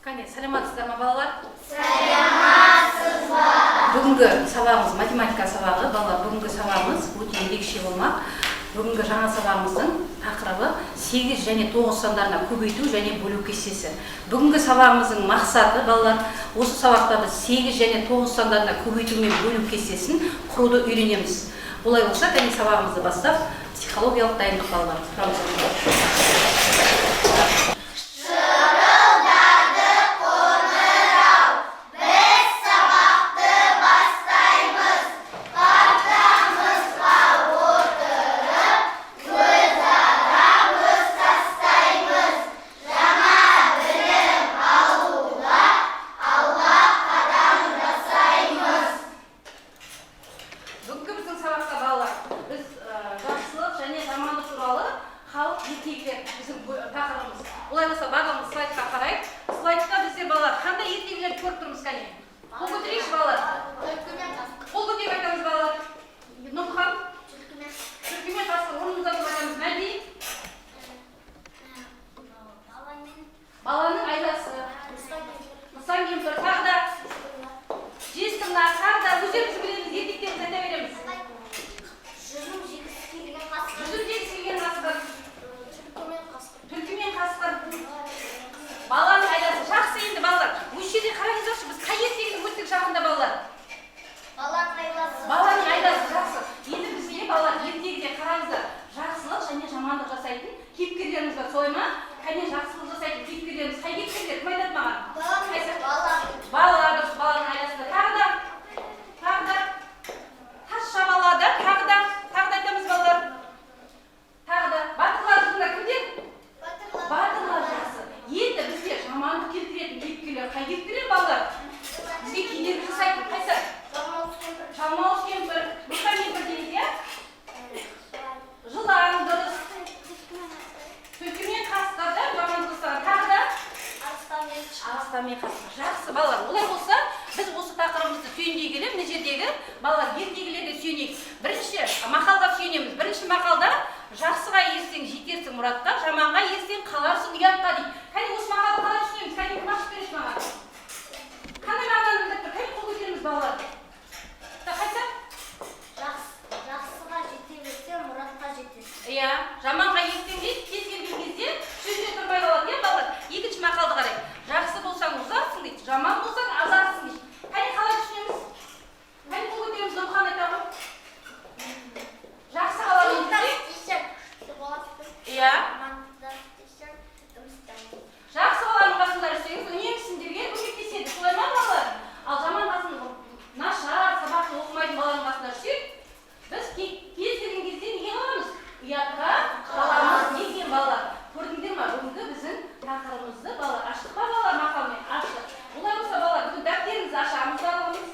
Қане, саламатсыздар ма балалар? Саламатсыз ба? Бүгінгі сабағымыз математика сабағы. Балалар, бүгінгі сабағымыз өте ерекше болмақ. Бүгінгі жаңа сабағымыздың тақырыбы 8 және 9 сандарына көбейту және бөлу кестесі. Бүгінгі сабағымыздың мақсаты, балалар, осы сабақта біз 8 және 9 сандарына көбейту мен бөлу кестесін құруды үйренеміз. Олай болса, кәне сабағымызды бастап, психологиялық дайындық балалар. Олай болса, бағымыз слайдқа қарайық. Слайдқа біздер балалар қандай ертегілерді көріп тұрмыз кәне? Қол көтерейікші балалар. Қол көтеріп айтамыз балалар. Нұрхан. Түлкімен қасқыр. Орнымызда тұрып айтамыз. Мәди. Баланың айласы. Мысан кемпір. Тағы да. Жез тырнақ. Тағы да. Өздеріңіз білеміз. Ертектерімізді айта береміз. Жүзім жегісі келген қасқыр. Жүзім жегісі келген қасқыр. Түлкімен қасқыр. Баланың айласы. Жақсы енді балалар. Осы жерде қараңыздаршы, біз қай ертегіні өттік жағында балалар? Баланың айласы. Баланың айласы жақсы. Енді бізге балалар ертегіде қараңыздар. Жақсылық және жамандық жасайтын кейіпкерлеріміз бар, солай ма? Кәне жақсылық жасайтын кейіпкерлеріміз қай кейіпкерлер? Кім айтады маған? Балалар дұрыс, баланың айласында. Тағы да. Тас шабалады. Тағы да айтамыз балалар. Тағы да. Батырлар жырында кімдер? Батырлар жақсы. Енді бізге жамандық келтіретін кейіпкерлер қай кейіпкерлер балалар? Бізге кедергі жасайтын қайсы? Жалмауыз кемпір. Мұқан кемпір дейді, иә? Жылан дұрыс. Түлкімен қасқыр да жамандық жасаған. Тағы да? Арыстанмен қасқыр. Жақсы балалар. Олай болса, біз осы тақырыбымызды сүйендей келе, мына жердегі балалар ертегілерге сүйенейік. Бірінші мақалға сүйенеміз. Бірінші мақалда жақсыға ерсең жетерсің мұратқа, жаманға ерсең қаларсың ұятқа дейді. Кәне осы мақалды қалай түсінеміз? Кәне кім ашып береді маған? Қандай мағынаны білдіріп тұр? Кәне қол көтереміз балалар. Қайсы? Жақсыға жете берсең мұратқа жетесің. Иә, жаманға ерсең дейді, кез келген кезде сөзде тұрмай қалады, иә балалар? Екінші мақалды қарайық. Жақсы болсаң ұзарсың дейді, жаман болсаң азарсың дейді. Кәне қалай түсінеміз? Кәне қол көтереміз, Нұрхан айта ғой. Жақсы қаламыз дейді. Иә. Жақсы баланың қасында жүрсеңіз, үнемі сендерге көмектеседі. Солай ма балалар? Ал жаман қасында нашар, сабақты оқымайтын баланың қасында жүрсек, біз кез келген кезде неге қаламыз? Ұятқа қаламыз деген балалар. Көрдіңдер ма? Бүгінгі біздің тақырыбымызды балалар аштық па балалар мақалмен? Аштық. Олай болса балалар, бүгін дәптерімізді ашамыз барлығымыз.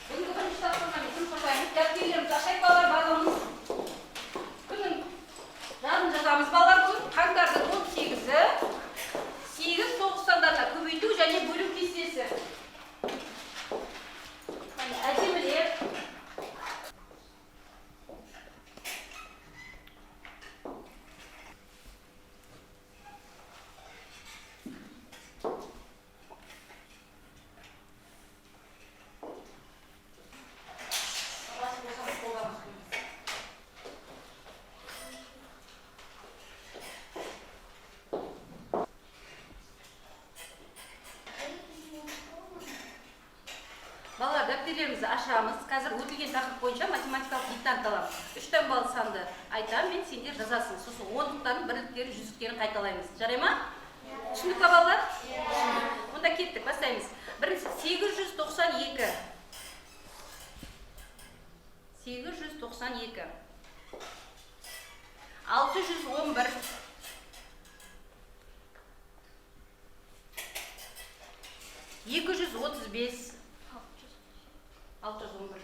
Бүгінгі бірінші тақырыбына мен күн қоймаймыз. Дәптерлерімізді ашайық балалар барлығымыз. Күннің жадын жазамыз балалар. Бүгін қаңтардың 18-і 8-9 сандарына көбейту және бөлу кестесі. Әдемілер. Балалар, дәптерлерімізді ашамыз. Қазір өтілген тақырып бойынша математикалық диктант аламыз. 3 таңбалы санды айтам, мен сендер жазасың. Сосын ондықтарын, бірліктерін, жүздіктерін қайталаймыз. Жарай ма? Түсіндік па балалар? Онда кеттік, бастаймыз. Бірінші 892. 892. 611. 235. 611.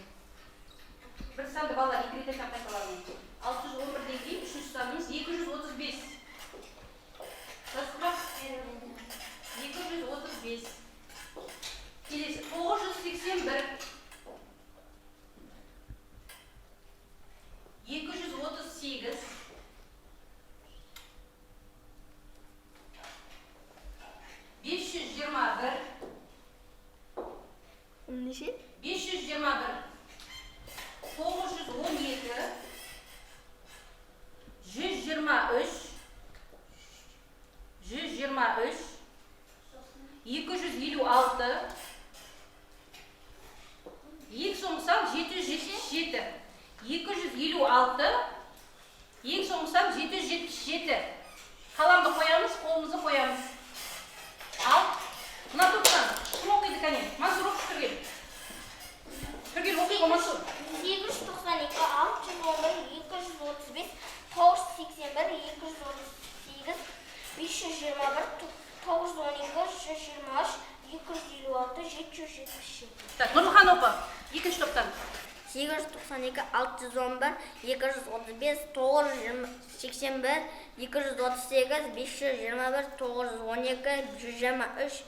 Bir sandı ballar, iki rete kapatalarım. 611 değil, 3. sandımız 235. Nasıl bak? 235. Келесі 981. 238. 511. ең соңғысы 777. Қаламды қоямыз, қолымызды қоямыз. Ал, мына топтан кім оқиды кәне? Мансұр оқып Түргел. Түргел оқиғы Мансұр. 892, 611, 235, 981, 238, 521, 912, 123, 256, 777. Так, Нұрлыхан оқы. Екінші топтан. 892, 611, 235, 981, 238, 521, 912, 123,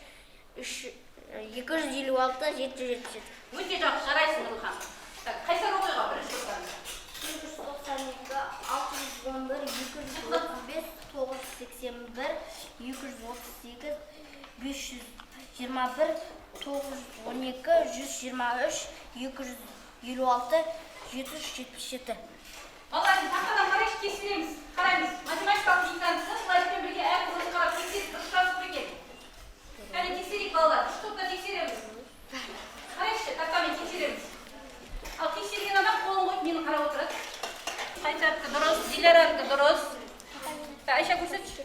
256, 777. Өте жақсы, жарайсың Нұрлыхан. Так, Қайсар оқиға бірінші топтан. 892, 611, 235, 981, 238, 521, 912, 123, 256, 777. Балалардың тақтадан қарайшы кесілеміз. Қараймыз. Математикалық диктантты слайдпен бірге әртүрлі қарап тексеріп дұрыс жазып екен. Кәне тексерейік балалар. Үш топта тексереміз. Қарайшы, тақтамен тексереміз. Ал тексерген адам қолын қойып мені қарап отырады. Қайсардікі дұрыс, Дилярадікі дұрыс. Айша көрсетші.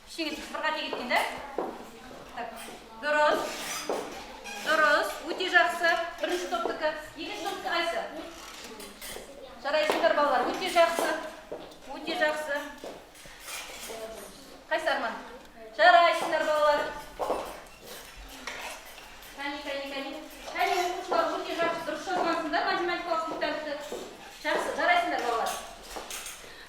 Ештеңе бір қате кеткен да? Дұрыс. Дұрыс. Өте жақсы. Бірінші топтікі. Екінші топтікі қайсы? Жарайсыңдар балалар. Өте жақсы. Өте жақсы. Қайсы Арман? Жарайсыңдар балалар. Кәне. Оқушылар өте жақсы. Дұрыс жазғансыңдар математикалық диктантты. Жақсы. Жарайсыңдар балалар.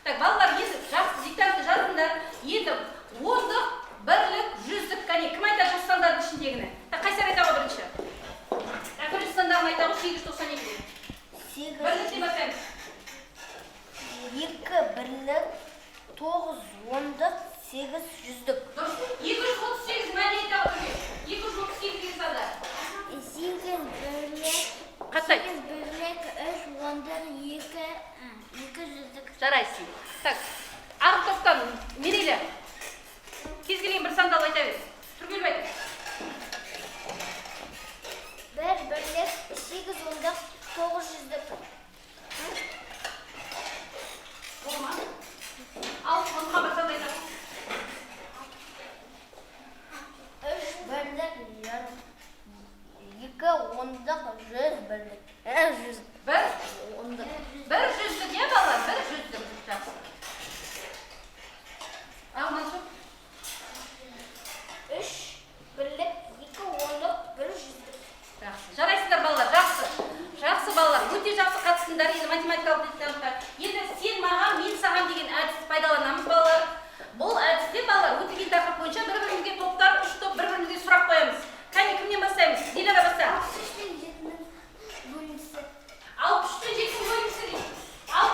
Так, балалар енді жақсы диктантты жаздыңдар. Енді ондық, бірлік, жүздік. Кәне, кім айтады осы сандардың ішіндегіні? Так, Қайсар айтағы бірінші? Бірінші сандағын айтағы 892. Бірлік деп атаймыз. 2 бірлік, 9 ондық, 8 жүздік. Дұрыс. 238 мәдениеттағы түрге. 238 деген санда. 8 бірлік, Қаттай. 8 бірлік, 3 ондық, 2 жүздік. Жарайсың. Так, арғы топтан Мерейлі. Кез келген бір сандалы айта бер. Түргел байды. 1 бірлік, 8 ондық, 9 жүздік. Болма. Ал, онға бір санда айтады. 3 бірлік, 2 ондық, 100 бірлік. 100 Бір ондық. жүздік, е балалар, бір жүздік. Жақсы. Ал, Мансұр. 3 бірлік, 2 ондық, 1 жүздік. Жақсы. Жарайсыңдар балалар, жақсы. Жақсы балалар, өте жақсы қатысыңдар енді математикалық диктантқа. Енді сен маған, мен саған деген әдісті пайдаланамыз балалар. Бұл әдісте балалар өтеген тақырып бойынша бір-бірімізге топтар, үш топ бір-бірімізге сұрақ қоямыз. Кәне, кімнен бастаймыз? Диляра баста. 63 пен 7-нің бөлінісі. 63 пен 7-нің бөлінісі дейді. Ал.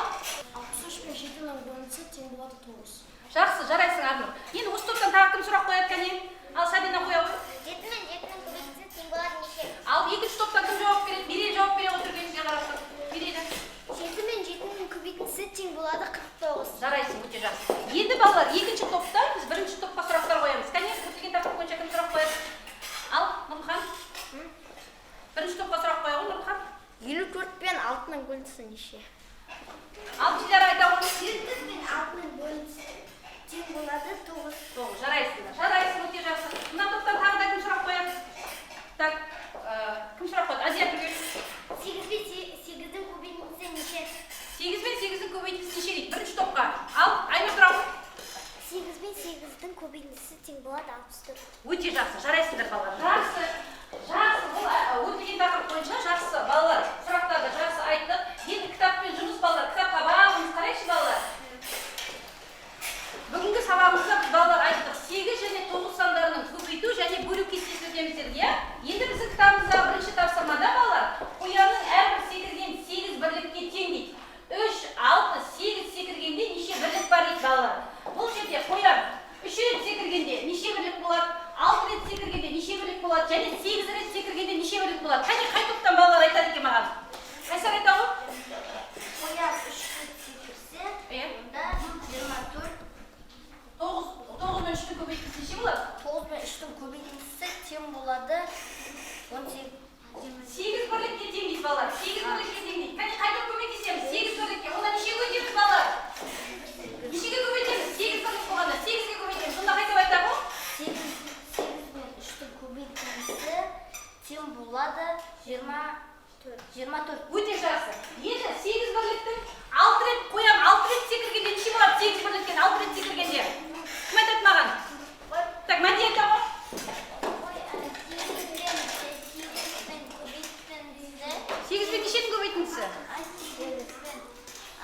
63 пен 7-нің бөлінісі тең болады 9. Жақсы, жарайсың Арнұр. Енді осы топтан тағы кім сұрақ қояды кәне? Ал Сабина қоя ғой. 7 мен 7-нің бөлінісі тең болады неше? Ал екінші топтан кім жауап береді? Мерейлі жауап бере отыргеніне қарап тұр. Мерейлі. 7 мен 7-нің көбейтіндісі тең болады 49. Жарайсың, өте жақсы. Енді балалар, екінші топта біз бірінші топқа сұрақтар қоямыз. Кәне, өткен тақырып бойынша кім сұрақ қояды? Ал, Нұрлыхан. Бірінші топқа сұрақ қоя ғой, Нұрлыхан. 54 пен 6-ның бөлінісі неше? Ал Диляра айта ғой. 54 пен 6-ның бөлінісі тең болады 9. Жарайсыңдар. Жарайсың, өте жақсы. Мына топтан тағы да кім сұрақ қояды? Так, кім сұрақ қояды? Азия Түргел. 8 пен 8-нің көбейтіндісі неше? 8 пен 8-нің көбейтіндісі неше дейді? Бірінші топқа. Ал, Айнұр Тұрау. 8 пен 8-нің көбейтіндісі тең болады 64. Өте жақсы. Жарайсыңдар балалар. Жақсы. Жақсы. Бұл өткен тақырып бойынша жақсы балалар. Сұрақтарды жақсы айттық. Енді кітаппен жұмыс балалар. Кітапқа бағымыз қарайшы балалар. Бүгінгі сабағымызда біз балалар айттық. 8 және 9 сандарының көбейту және бөлу кестесін өтеміз дедік, иә? Енді біздің кітабымызда бірінші тапсырмада балалар қоянның әрбір секірген 8 бірлікке тең дейді. 3, 6, 8 секіргенде неше бірлік бар дейді балалар. Бұл жерде қоян 3 рет секіргенде неше бірлік болады? 6 рет секіргенде неше бірлік болады? Және 8 рет секіргенде неше бірлік болады? Қай топтан балалар айтады екен маған? Қайсар айта ғой?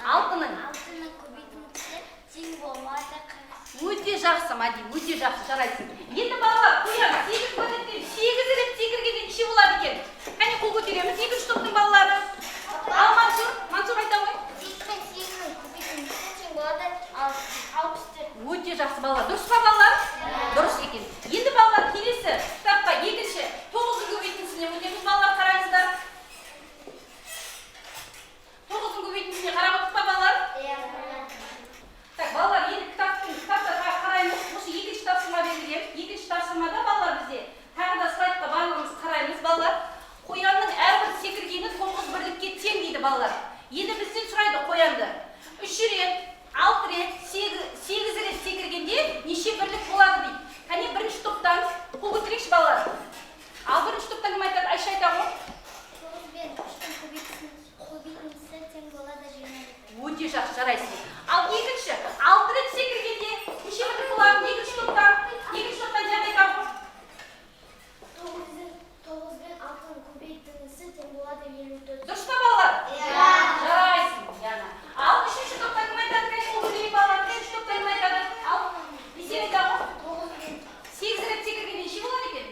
Алтының. Алтының көбейтіндісі тең болады 40. Өте жақсы, Мади, өте жақсы, жарайсың. Енді балалар, қоямыз, 8 квадраттен 8 рет секіргенде неше болады екен? Кәне қол көтереміз, 2-ші топтың балалары. Ал Мансур айта ғой. 8-нің көбейтіндісі тең болады 64. Өте жақсы балалар. Дұрыс па балалар? Дұрыс екен. Енді балалар келесі кітапқа 2-ші 9-ның көбейтіндісіне өтеміз. Балалар қараңыздар. 9-ның көбейтіндісіне қарап отырсыз ба балалар? Так, балалар, енді кітапта қараймыз. Осы 2-ші тапсырма берілген. 2-ші тапсырмада балалар бізде тағы да слайдқа барлығымыз қараймыз. Балалар, қоянның әрбір секіргені 9 бірлікке тең дейді балалар. Енді бізден сұрайды қоянды. 3 рет, 6 рет, 8 рет секіргенде неше бірлік болады дейді. Кәне бірінші топтан қол көтерейікші балалар. Ал бірінші топтан кім айтады? Айша айта ғой. 9 бен 3-дің көбейтіндісі тең болады 20. Өте жақсы, жарайсың. Ал екінші, 6 рет секіргенде неше бірлік болады? Екінші топтан жан айта ғой. 9 бен 6-ның көбейтіндісі тең болады 54. Дұрыс па балалар? Жарайсың, Яна. Ал үшінші топтан кім айтады? Кәне қол көтерейік балалар. Үшінші топтан кім айтады? Ал есен айта ғой. 8 рет секіргенде неше болады екен?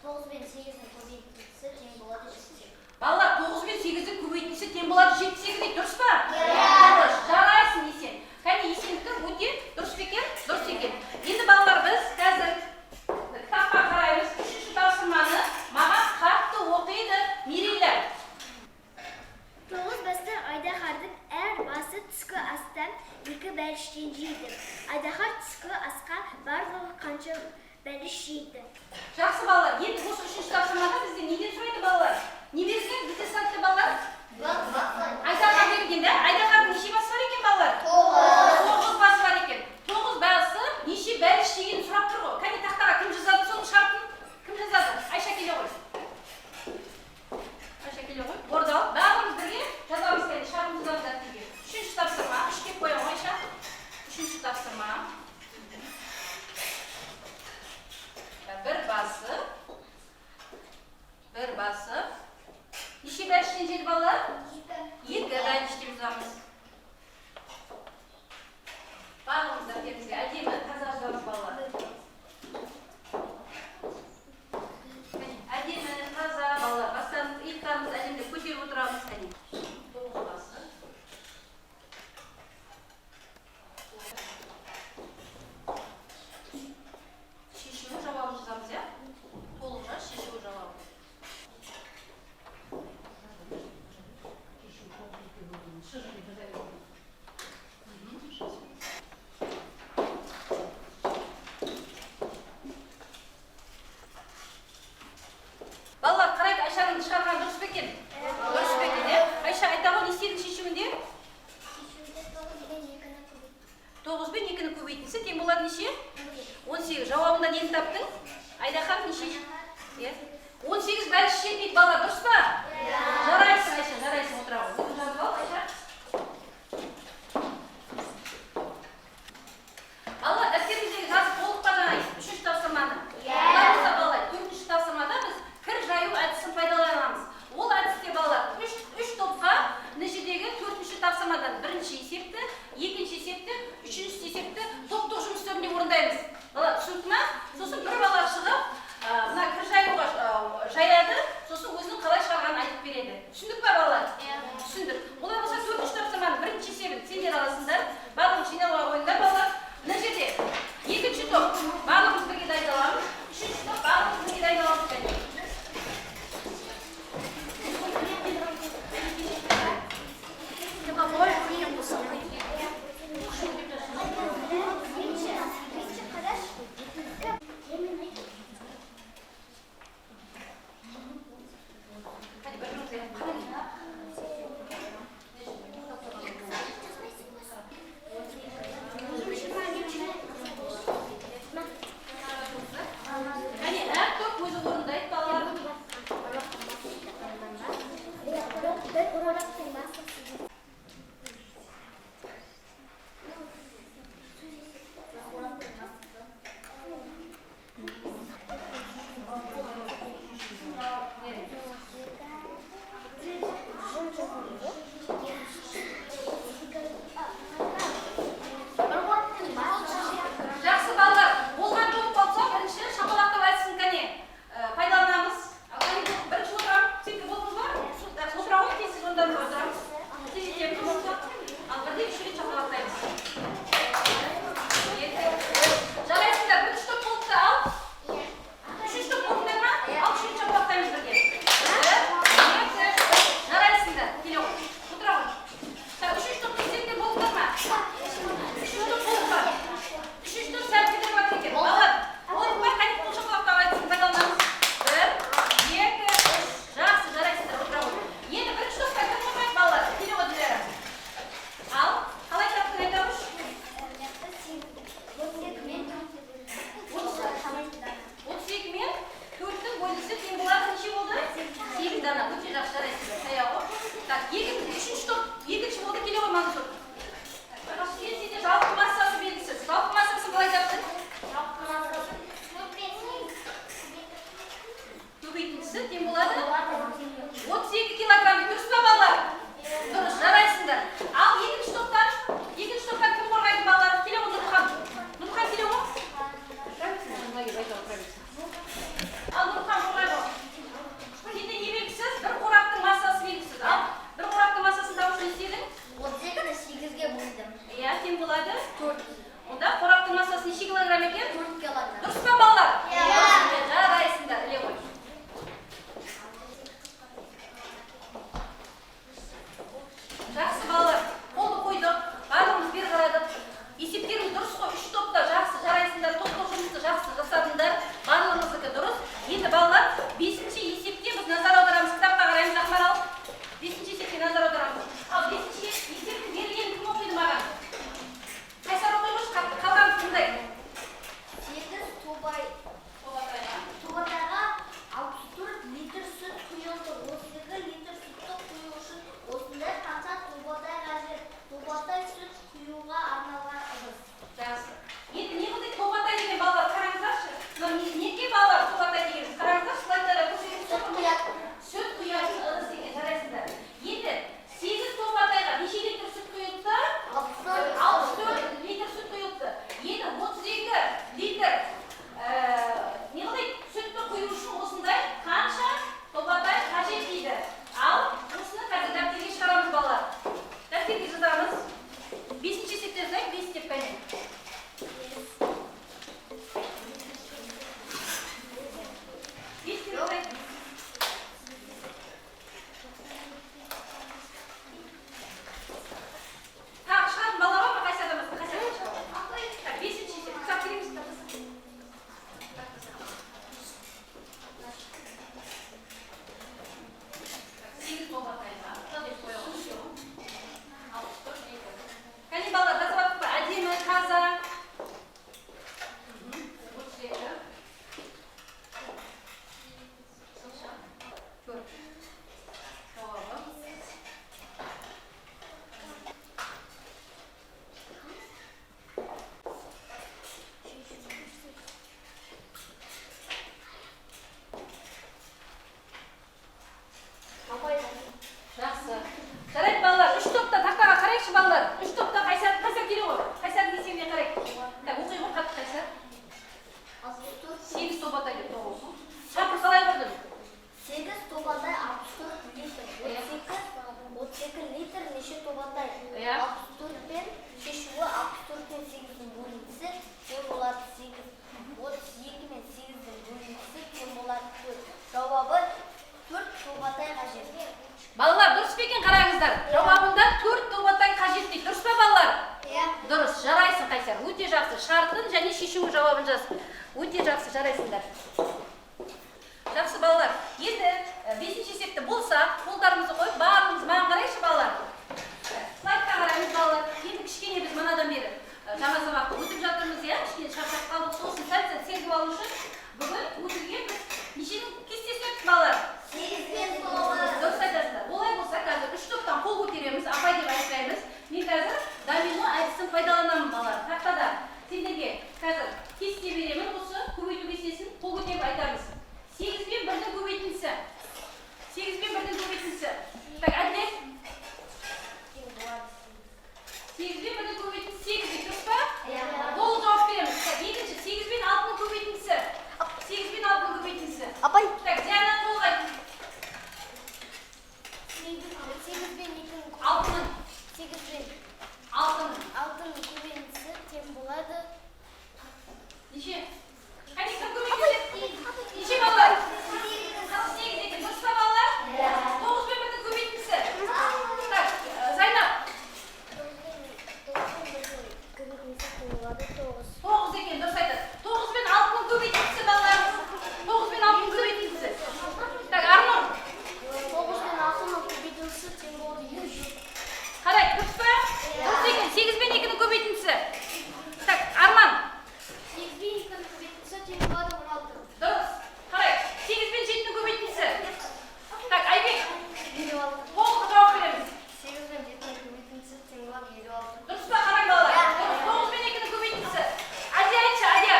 9 бен 8-ның көбейтіндісі тең болады 78. Балалар, 9 бен 8-дің көбейтіндісі тең болады 78 дейді. Дұрыс па? Дұрыс. Жарайсың, Есен. Кәне есендікі өте дұрыс па екен? Дұрыс екен. Енді балалар, біз қазір кітапқа қараймыз. 3-ші тапсырманы маған қатты оқиды Мерейлі. 9 басты Айдаһардың әр басы түскі астан 2 бәліштен жейді. Айдаһар түскі асқа барлығы қанша бәліш жейді? Жақсы балалар, енді осы 3-ші тапсырмада бізде неден сұрайды балалар? Не берілген? Бізде сұрайды балалар? Айдаһар берілген, да? Айдаһардың неше басы бар екен балалар? 9 басы бар екен. 9 басы неше бәліш жегенін сұрап тұр ғой. Кәне тақтаға кім жазады соның шартын? Кім жазады? Айша келе ғой. Айша келе ғой. Ордал. Бәріміз бірге жазамыз кәне шартын жазамыз дәптерге. 3-ші тапсырма. 3 деп қоямын Айша. 3-ші тапсырма. Бір басы. Неше бәліштен жеді балалар? 2 бәліштен жазамыз. Бағымыз дәптерімізге әдемі таза жазамыз балалар. Әдемі таза балалар. Бастарымыз, иықтарымыз әдемі көтеріп отырамыз. 9 басы. Шешуі жауабын жазамыз, я? Толық жаз, шешуі жауабы. Балалар, қарайды, Айшаның шығарған дұрыс па екен? Дұрыс па екен, е? Айша, айта ғой, не істедің шешуінде? Шешуінде 9 бен 2-ні көбейтіндісі тең болады неше? 18. Жауабында нені таптың? Айдаһар неше? 18 бәліш жетпейді балалар, дұрыс па? Жарайсың, Айша, жарайсың, отыра ғой. Өзің жазып ал, Айша. Балалар, дәптеріміздегі жазып болдық па жаңа 3-ші тапсырманы? Болса балалар, 4-ші тапсырмада біз кір жаю әдісін пайдаланамыз. Ол әдісте балалар 3 топқа мына жердегі 4-ші тапсырмадан 1-ші есепті, 2-ші есепті, 3-ші есепті топтық жұмыс түрінде орындаймыз. Балалар, түсінді ме? Сосын бір Иә. 64 пен шешуі 64 пен 8-дің бөлінісі тең болады 8. 32 мен 8-дің бөлінісі тең болады 4. Жауабы 4 тобатай қажет. Балалар, дұрыс па екен қараңыздар? Жауабында 4 тобатай қажет дейді. Дұрыс па балалар? Иә. Дұрыс, жарайсың Қайсар. Өте жақсы. Шартын және шешуі жауабын жаз. Өте жақсы, жарайсыңдар. Жақсы балалар. Енді 5-ші есепте болса, қолдарымызды қойып, барлығымыз маған қарайшы балалар. Слайдқа қараймыз балалар. Енді кішкене біз манадан бері жаңа сабақты өтіп жатырмыз, иә? Кішкене шаршап қалдық, сосын сәл-сәл сергіп алу үшін бүгін өтуге біз нешенің кестесін өттік балалар? 8 пен 9. Дұрыс айтасыздар. Олай болса, қазір 3 топтан қол көтереміз, апай деп айтпаймыз. Мен қазір домино әдісін пайдаланамын балалар. Тақтада сендерге қазір кесте беремін, осы көбейту кестесін қол көтеріп айтамыз. 8 пен 1-дің көбейтіндісі. 8 пен 1-дің көбейтіндісі. Так, әділет. 8 пен 1-дің көбейтіндісі 8 дейді, дұрыс па? Толық жауап береміз. Так, екінші 8 пен 6-ның көбейтіндісі. 8 пен 6-ның көбейтіндісі. Апай. Так, Диана толық айт. 8 пен 2-ның 6-ның. 8 пен 6-ның. көбейтіндісі тең болады. Неше? Қане, кім көбейтіндісі? Неше балалар? 8 екен, дұрыс па балалар? 9 пен 1-дің көбейтіндісі. Так, Зайнап. 9 екен, дұрыс айтады. 9 пен 6-ның көбейтіндісі балалар. 9 пен 6-ның көбейтіндісі. Так, Арнон. 9 пен 6-ның көбейтіндісі тең болады 3. Қарай, дұрыс па? Дұрыс екен, 8 пен 2-ның көбейтіндісі. Так, Арман. 8 пен 2-ның көбейтіндісі тең болады 16. Дұрыс. Қарай, 8 пен 7-ның көбейтіндісі. Так, Айбек. 56. Толық жауап береміз. 8 пен 7-ның көбейтіндісі тең болады 56. Дұрыс па? Қарай балалар. 9 пен 2-ның көбейтіндісі. Адия айтшы, Адия.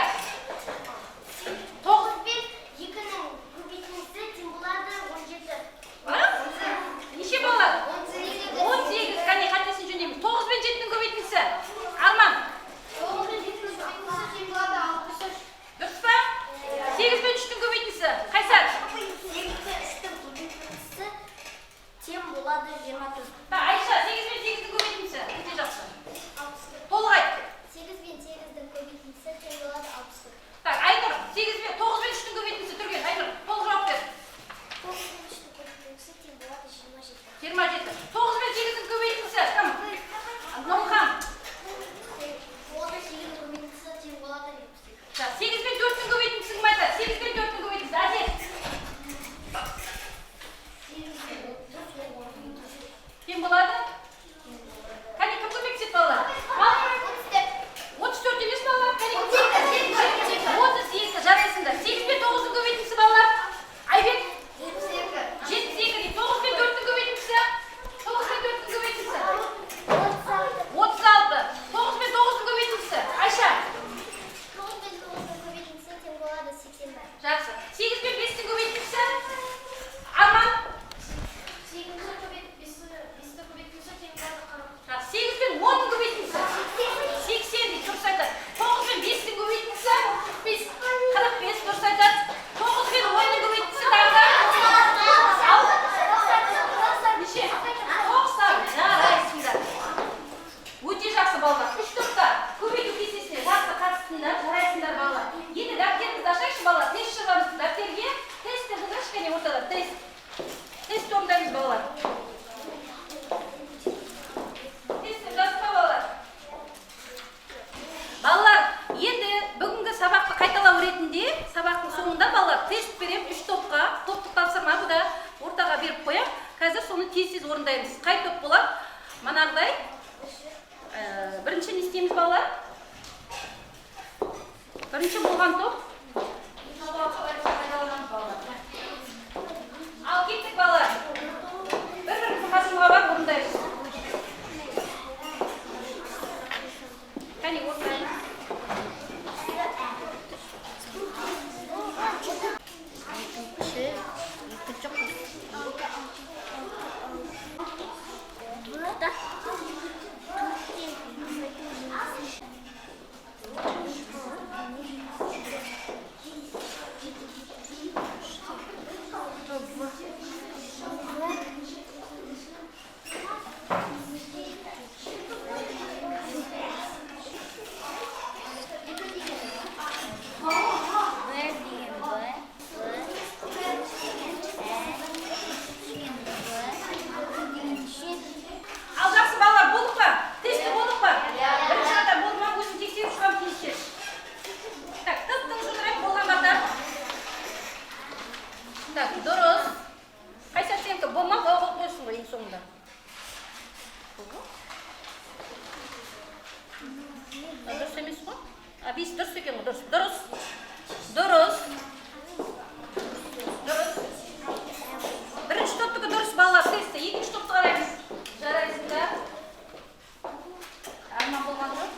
9 пен 2-ның көбейтіндісі тең болады 17. Неше балалар? 18. 18. Қане, қатесін жөндейміз. 9 пен 7-ның көбейтіндісі. Арман. 9 пен 7-ның көбейтіндісі тең болады 63. Дұрыс па? 8 пен 3-дің көбейтіндісі. Қайсар? 8 пен 3-дің көбейтіндісі тең болады 24. Айша, 8 пен 8-дің көбейтіндісі. Өте жақсы. Толық айт. 8 пен 8-дің көбейтіндісі тең болады 64. Так, Айнұр, 9 пен 3-дің көбейтіндісі түрген. Айнұр, толық жауап бер. 9 пен 3-дің көбейтіндісі тең болады 27. 27. 9 пен 8-дің көбейтіндісі. Кім? Нұрхан. 8-дің көбейтіндісі тең болады 78. 8 пен 4-дің көбейтіндісі кім айтады? 8 пен 4-дің көбейтіндісі. Әдет. 8 пен 4-дің көбейтіндісі Кем болады? Қане, кім көмектеседі балалар? 34 емес балалар. Қане, 32. Жарайсыңдар. 8 пен 9-дің көбейтіндісі балалар. Айбек. 72 дейді. 9 пен 4-дің көбейтіндісі. 9 пен 4-дің көбейтіндісі. 36. 9 пен 9-дің көбейтіндісі. Айша. 9 пен 9-ның көбейтіндісі тең болады 81. Жақсы. 8 пен 5-дің көбейтіндісі. Арман. 8-дің көбейтіндісі тең болады 40. Жақсы. 8 пен 10-ның көбейтіндісі. 80 дейді. Дұрыс айтады. 9 пен 5-дің көбейтіндісі. 45. Дұрыс айтады. 9 пен 10-ның көбейтіндісі тағы да. Неше? 90. Жарайсыңдар. Өте жақсы балалар. 3 топта көбейту кестесіне жақсы қатыстыңдар, жарайсыңдар балалар. Енді дәптеріңізді ашайықшы балалар. Тест шығамыз дәптерге. Тестті жазайықшы кәне ортада. Тест орындаймыз балалар. Тестті жазып па балалар? Балалар, енді бүгінгі сабақты қайталау ретінде сабақтың соңында балалар тест берем 3 топқа. Топтық тапсырма бұда ортаға беріп қоям. Қазір соны тез орындаймыз. Қай топ болады? Манағыдай. Бірінші не істейміз балалар? Бірінші болған топ. Ал кеттік балалар. Бір-біріміздің қасымға барып орындаймыз. Қане орындаймыз. Дұрыс емес қой. Бес дұрыс екен ғой, дұрыс. Дұрыс. Дұрыс. Дұрыс. Бірінші топтығы дұрыс балалар тесті. Екінші топты қараймыз. Жарайсыңдар. Арман болған жоқ.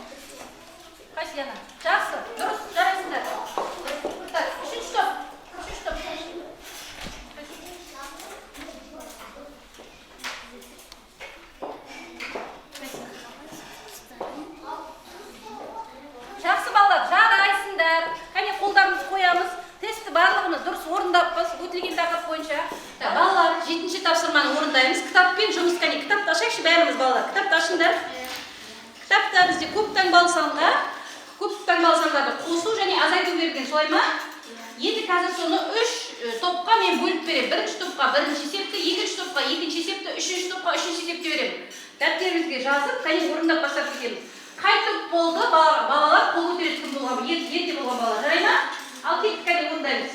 Қайсы яна? Жақсы. Дұрыс. Жарайсыңдар. Үшінші топ. Үшінші топ. Жақсы балалар, жарайсыңдар. Қане қолдарымызды қоямыз. Тестті барлығымыз дұрыс орындаппыз. Өтілген тақырып бойынша. Балалар, 7-ші тапсырманы орындаймыз. Кітаппен жұмыс. Қане кітапты ашайықшы бәріміз балалар. Кітапты ашыңдар. Кітапта бізде көп таңбалы сандар, көп таңбалы сандарды қосу және азайту берген, солай ма? Енді қазір соны 3 топқа мен бөліп беремін. Бірінші топқа бірінші есепті, екінші топқа екінші есепті, үшінші топқа үшінші есепті беремін. Дәптерімізге жазып, қане орындап бастап кетеміз. Қай топ болды балалар қол көтереді кім болған, ерте болған балалар, жарай ма? Ал кеттік, қане орындаймыз.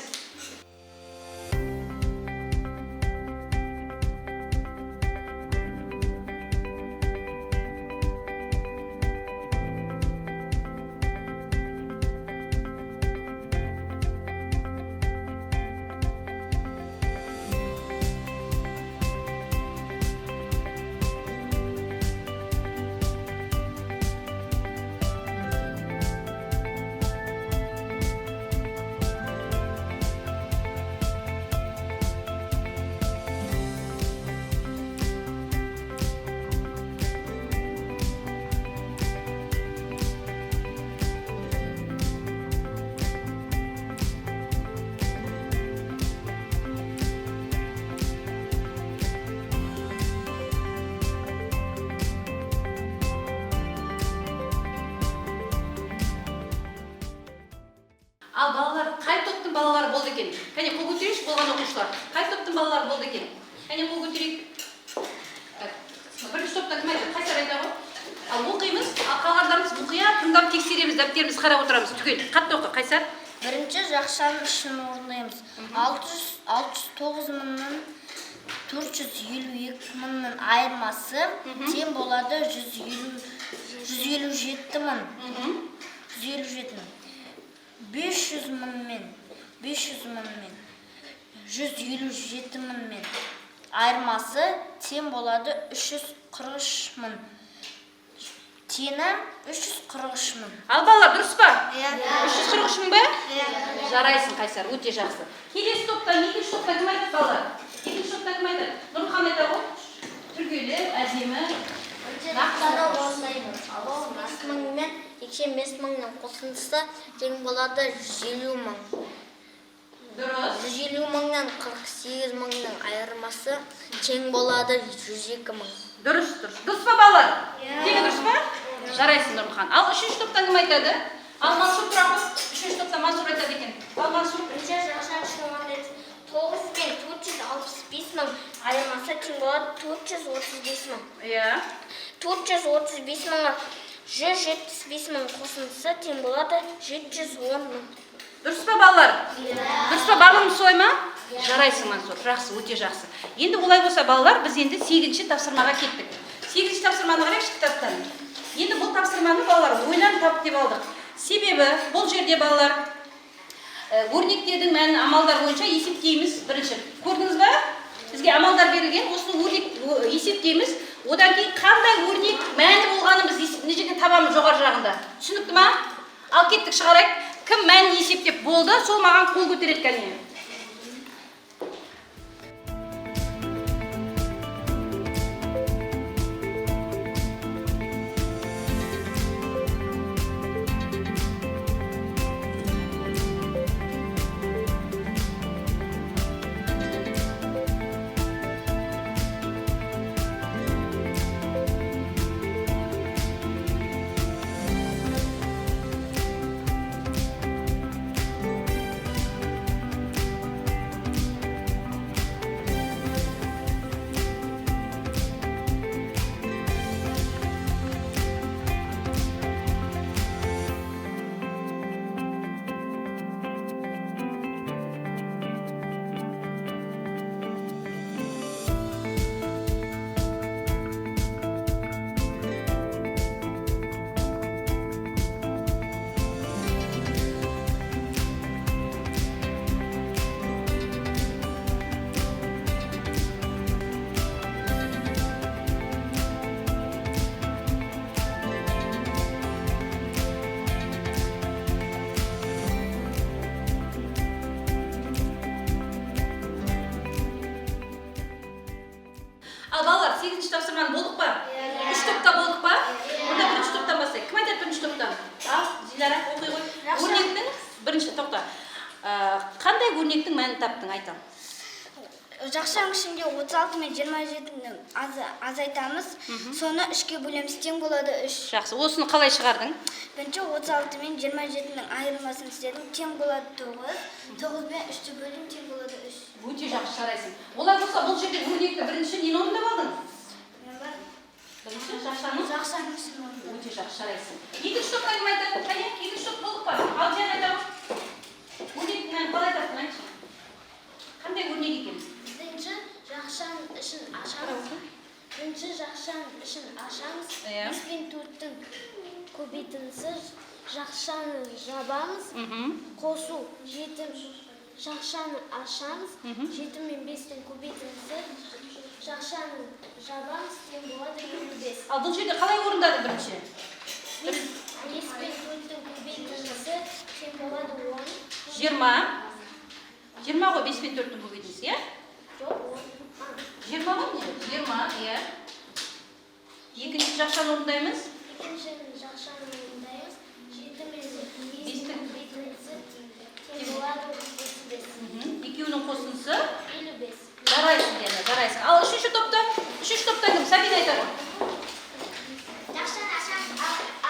Ал балалар, қай топтың балалары болды екен? Кәне қол көтерейікші болған оқушылар. Қай топтың балалары болды екен? Кәне қол көтерейік. Бірінші топтан кім айтады? Қайсар айтады ғой? Ал оқимыз, ал қалғандарымыз мұқият тыңдап тексереміз, дәптерімізді қарап отырамыз. Түгел, қатты оқы, Қайсар. Бірінші жақшаның ішін орындаймыз. 609.452 мыңның айырмасы тең болады 157 мың. 500 мың мен 157 мың мен айырмасы тең болады 343 мың. Тені 343 мың. Ал балалар, дұрыс па? 343 мың ба? Жарайсың, Қайсар, өте жақсы. Келесі топтан, екінші топтан кім айтады балалар? Екінші топтан кім айтады? Нұрхан айтады ғой? Түргелі, әдемі. Нақтаны орындаймыз. 5 мың мен 25 мыңның қосындысы тең болады 150 мың. Дұрыс. 150 мыңнан 48 мыңның айырмасы тең болады 102 мың. Дұрыс, дұрыс. Дұрыс па балалар? Тегі дұрыс па? Жарайсың, Нұрхан. Ал үшінші топтан кім айтады? Ал Мансұр тұра ғой. Үшінші топтан Мансұр айтады екен. Ал Мансұр. Бірінші жақшаның ішін орындаймыз. 9 мен 465 мың айырмасы тең болады 435 мың. 435 мыңға 175 мың қосындысы тең болады 710 мың. Дұрыс па балалар? Дұрыс па барлығымыз солай ма? Жарайсың, Мансұр. Жақсы, өте жақсы. Енді олай болса балалар, біз енді 8-ші тапсырмаға кеттік. 8-ші тапсырманы қарайықшы кітаптан. Енді бұл тапсырманы балалар ойлан тап деп алдық. Себебі бұл жерде балалар өрнектердің мәнін амалдар бойынша есептейміз. Бірінші, көрдіңіз ба? Бізге амалдар берілген, осыны өрнек есептейміз. Одан кейін қандай өрнек мәні болғанын біз мына жерде табамыз жоғары жағында. Түсінікті ма? Ал кеттік шығарайық. Кім мәнін есептеп болды, сол маған қол көтереді кәне. бөлініктің мәнін таптың, айтам. Жақшаның ішінде 36 мен 27-ні азайтамыз, соны 3-ке бөлеміз, тең болады 3. Жақсы, осыны қалай шығардың? Бірінші 36 мен 27-нің айырмасын істедім, тең болады 9. 9 мен 3-ті бөлім, тең болады 3. Өте жақсы жарайсың. Олай болса, бұл жерде өрнекті бірінші нені орындап алдың? Бірінші жақшаның ішін орындап. өте жақсы жарайсың. Екінші топқа кім айтады? Қане, екінші топ толық бар. Ал жаңа айтамыз. Өрнектің мәнін қалай таптың, айтшы. Қандай өрнек екен? Бірінші жақшаның ішін ашамыз. Бірінші жақшаның ішін ашамыз. 5 пен 4-тің көбейтіндісі жақшаны жабамыз. Қосу 7 жақшаны ашамыз. 7 мен 5-тің көбейтіндісі жақшаны жабамыз, тең болады 25. Ал бұл жерде қалай орындады бірінші? 5 пен 4-тің көбейтіндісі тең болады 10. 20. 20 ғой 5 пен 4-тің көбейтіндісі, иә? Жоқ, 20 ғой не? 20, иә. Екінші жақшаны орындаймыз. Екінші жақшаны орындаймыз. 7 мен 5-тің көбейтіндісі тең болады 35. Екеуінің қосындысы 55. жарайсың деді, жарайсың. Ал үшінші топта кім? Сабина айтады. Жақшаны ашамыз,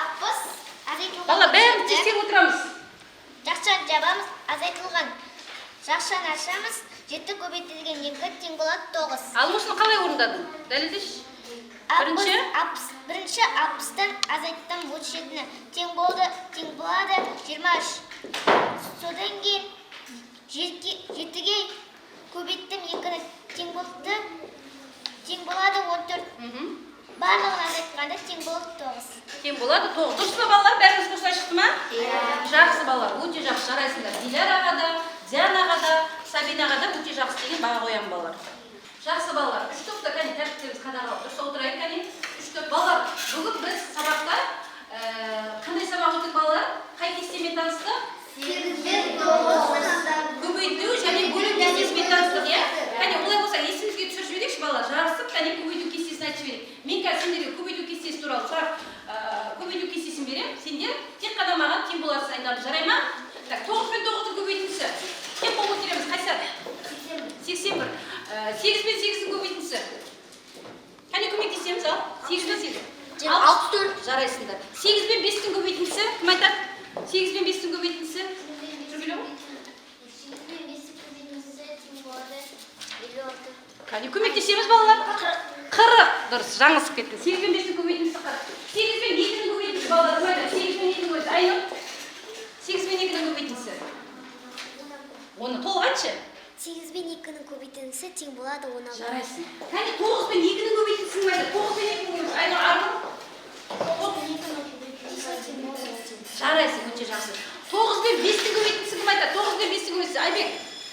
аппыз, азайтылған. Бала, бәрін тексеріп отырамыз. Жақшаны жабамыз, азайтылған. Жақшаны ашамыз, 7 көбейтілген 2 тең болады 9. Ал осыны қалай орындадың? Дәлелдеші. Бірінші 60-тан азайттан 37-ні тең болады 23. Содан кейін 7-ге көбейттім 2-ні тең болды, тең болады 14. Барлығын азайтқанда тең болады 9. Тең болады 9. Дұрыс па балалар? Бәріңіз осылай шықты ма? Жақсы балалар, өте жақсы жарайсыңдар. Диляраға да, Дианаға да, Сабинаға да өте жақсы деген баға қоямын балалар. Жақсы балалар, 3 топта кәне тәртіптеріңіз қадағалап дұрыс отырайық кәне. 3 топ балалар, бүгін біз сабақта қандай сабақ өттік балалар? Қай кестемен таныстық? 8 пен 9 Көбейту және бөлу кестесімен таныстық, иә? Кәне олай болса есімізге түсіріп жіберейікші балалар, жарысып кәне көбейту кестесін айтып жіберейік. Мен қазір сендерге көбейту кестесі туралы сұрақ, көбейту кестесін беремін. Сендер тек қана маған тең боларсыз айтады, жарай ма? Так, 9 пен 9-ның көбейтіндісі. Тең болып өтереміз, қайсар? 81. 8 пен 8-дің көбейтіндісі. Кәне көмектесеміз, ал? 8 пен 8. 64. Жарайсыңдар. 8 пен 5-дің көбейтіндісі, кім айтады? 8 пен 5-дің көбейтіндісі. Жүргілі ме? 8 пен 5-дің көбейтіндісі тең болады 56. Кәне көмектесеміз, балалар? 40. Дұрыс, жаңылысып кетті. 8 пен 5-дің көбейтіндісі 40. 8 пен 2-дің көбейтіндісі, балалар, кім айтады? 8 пен 2-дің көбейтіндісі. Айнұр? 8 пен 2-дің көбейтіндісі. Оны толық айтшы. 8 пен 2-ның көбейтіндісі тең болады 16. Жарайсың. Кәне 9 пен 2-ның көбейтіндісі кім айтады? 9 пен 2-ның көбейтіндісі. Айнұр, Арнұр? 9 пен 2-ның көбейтіндісі тең болады 30. Жарайсың, өте жақсы. 9 пен 5-дің көбейтіндісі кім айтады? 9 пен 5-дің көбейтіндісі. Айбек?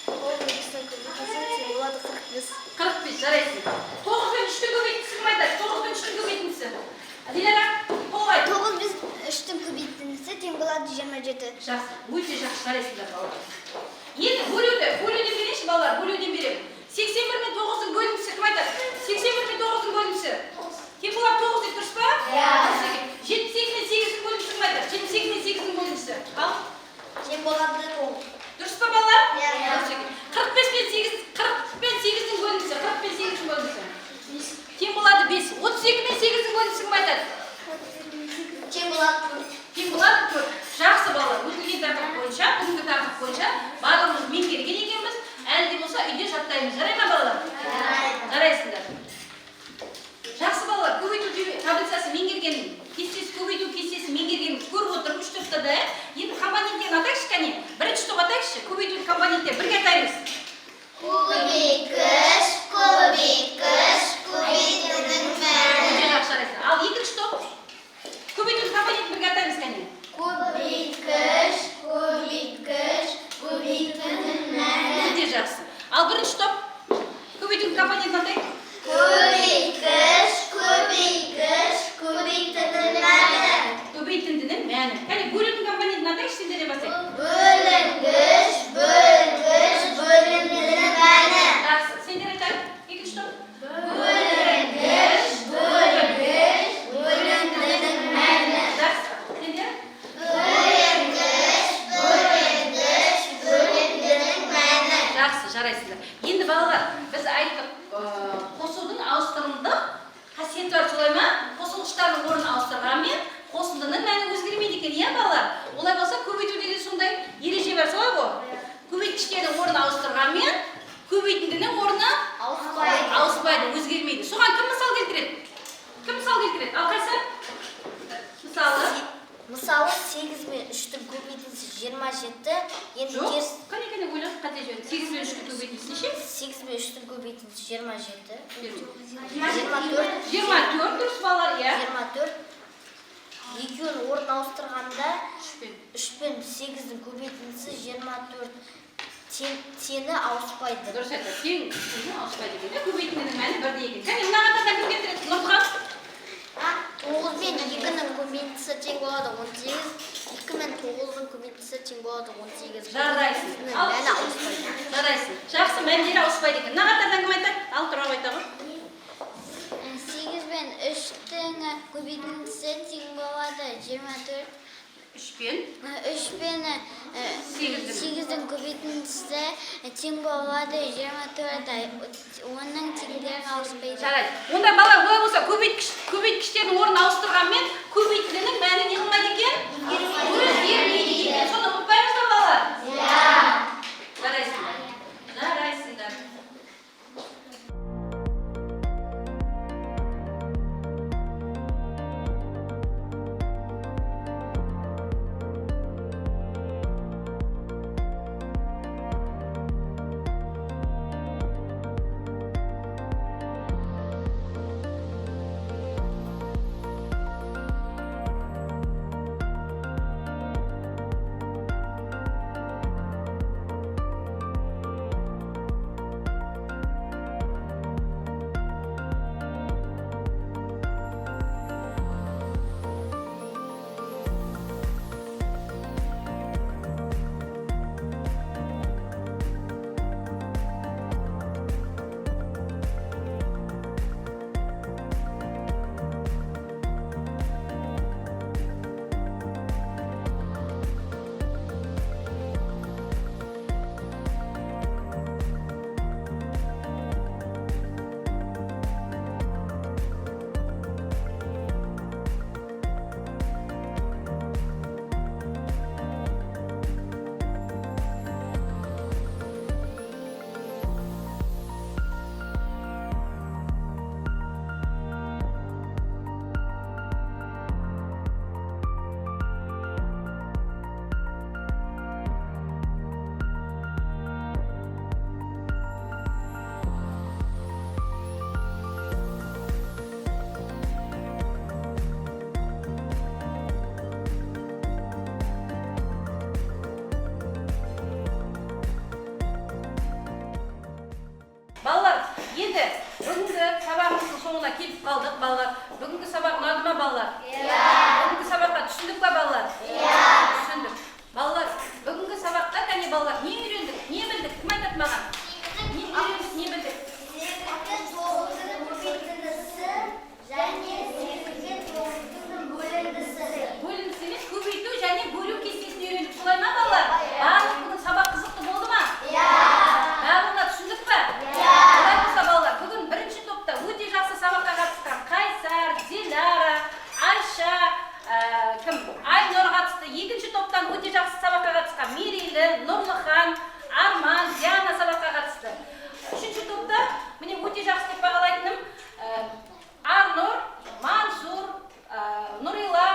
9 пен 5-дің көбейтіндісі тең болады 45. 45, жарайсың. 9 пен 3-дің көбейтіндісі кім айтады? 9 пен 3-дің көбейтіндісі. Диляра, толық айт. 9 пен 3-дің көбейтіндісі тең болады 27. Жақсы, өте жақсы жарайсыңдар балалар. Енді бөлуден берейінші балалар, бөлуден беремін. 81 мен 9-ның бөліндісі кім айтады? 81 мен 9-ның бөліндісі. Тең болады 9 деп дұрыс па? Иә. 78 мен 8-дің бөліндісі кім айтады? 78 мен 8-дің бөліндісі. Ал? Тең болады 10. Дұрыс па балалар? Иә. 45 мен 8-дің бөліндісі. 40 пен 8-дің бөліндісі. Тең болады 5. 32 мен 8-дің бөліндісі кім айтады? Тең болады 4. Тең болады 4. Жақсы балалар, өтілген тақырып бойынша, бүгінгі тақырып бойынша барлығымыз меңгерген екенбіз. Әлі де болса үйде жаттаймыз. Жарай ма балалар? Жарайсыңдар. Жақсы балалар, көбейту таблицасы меңгерген, көбейту кестесі меңгерген көріп отырып 3 топта да. Енді компоненттерін атайықшы кәне. Бірінші топ атайықшы, көбейту компоненттер бірге атаймыз. Көбейткіш, көбейтудің мәні. Өте жақсы жарайсың. Ал екінші топ көбейту компонентін бірге атаймыз кәне. Көбейткіш, көбейтудің мәні. Өте жақсы. Ал бірінші топ көбейту компонентін атайық. Көбейткіш, көбейтудің мәні. Көбейтіндінің мәні. Кәне бөлудің компонентін атайықшы, сендерден бастайық. Бөлінгіш, 3-тің көбейтіндісі 27. Енді Жоқ, теріс кәне ойлап қате жөн. 8 пен 3-ті көбейтіндісі неше? 8 мен 3-тің көбейтіндісі 27. 24 дұрыс балалар, иә. 24. Екеуін орын ауыстырғанда 3 3 пен пен 8-дің көбейтіндісі 24. Тені ауыспайды. дұрыс айтты. Тең ауыспайды екен. Көбейтіндінің мәні бірдей екен. Кәне мына қатарда кім келтіреді? Нұрхан. 9 мен 2-ның көбейтіндісі тең болады 18. 2 мен 9-ның көбейтіндісі тең болады 18. Жарайсың. Мәні ауыспайды. Жарайсың. Жақсы, мәндері ауыспайды екен. Мына қатардан кім айтады? Ал тұрап айтады. 8 мен 3-тің көбейтіндісі тең болады 24. 3 пен 8-дің көбейтіндісі тең болады 24. Оның теңдері ауыспайды. жарайды. Онда балалар олай болса көбейткіштердің орнын ауыстырғанмен көбейтілінің мәні не қылмайды екен? Өзгермейді екен. Соны ұмытпаймыз ба балалар? Иә. Жарайсыңдар. Жарайсыңдар. Балалар, енді бүгінгі сабағымыздың соңына келіп қалдық, балалар. Бүгінгі сабақ ұнады ма, балалар? Иә. Бүгінгі сабаққа түсіндік па, балалар? Иә. Түсіндік. Балалар, бүгінгі сабақта кәне балалар, не үйрендік, не білдік? Кім айтады маған? Не үйрендік, не білдік? 8-дің көбейтіндісі және 8-дің 9-ның бөліндісі. Бөліндісі емес, көбейту және бөлу кестесін үйрендік. Солай ма, балалар? Барлық бүгін сабақ қызықты болды ма? Иә. Барлығына түсіндік па? Иә. Олай болса, балалар, бүгін бірінші топта өте жақсы сабаққа қатысқан Қайсар, Диляра, Айша, Айнұр қатысты. Екінші топтан өте жақсы сабаққа қатысқан Мерейлі, Нұрлыхан, Арман, Диана сабаққа қатысты. Үшінші топта міне өте жақсы деп бағалайтыным Арнұр, Мансур, Нұрила,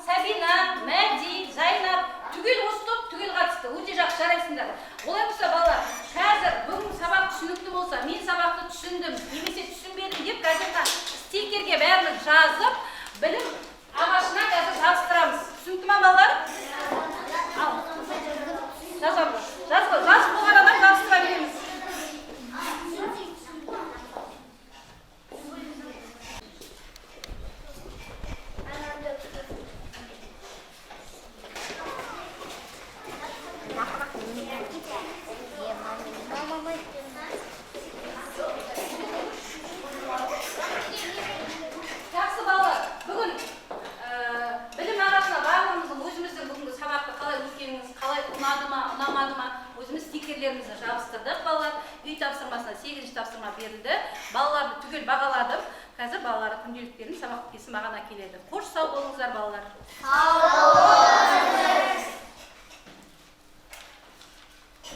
Сабина, Мәди, Зайнап түгел осы топ түгел қатысты. Өте жақсы, жарайсыңдар. Олай болса, балалар, қазір бүгін сабақ түсінікті болса, мен сабақты түсіндім, немесе түсінбедім деп газетқа стикерге бәрін жазып, білім ағашына қазір жабыстырамыз. Түсінікті ма, балалар? Ал. Жазамыз. Жаз болған адам жабыстыра береміз. Жақсы балалар, бүгін білім ағашына барлығымыздың өзіміздің бүгінгі сабақты қалай өткеніңіз, қалай ұнады ма, ұнамады ма, өзіміз стикерлерімізді жабыстырдық балалар. Үй тапсырмасына 8-ші тапсырма берілді. Балаларды түгел бағаладым. Қазір балаларға күнделіктерін сабақ кесім маған әкеледі. Қош сау болыңыздар балалар. Сау болыңыздар.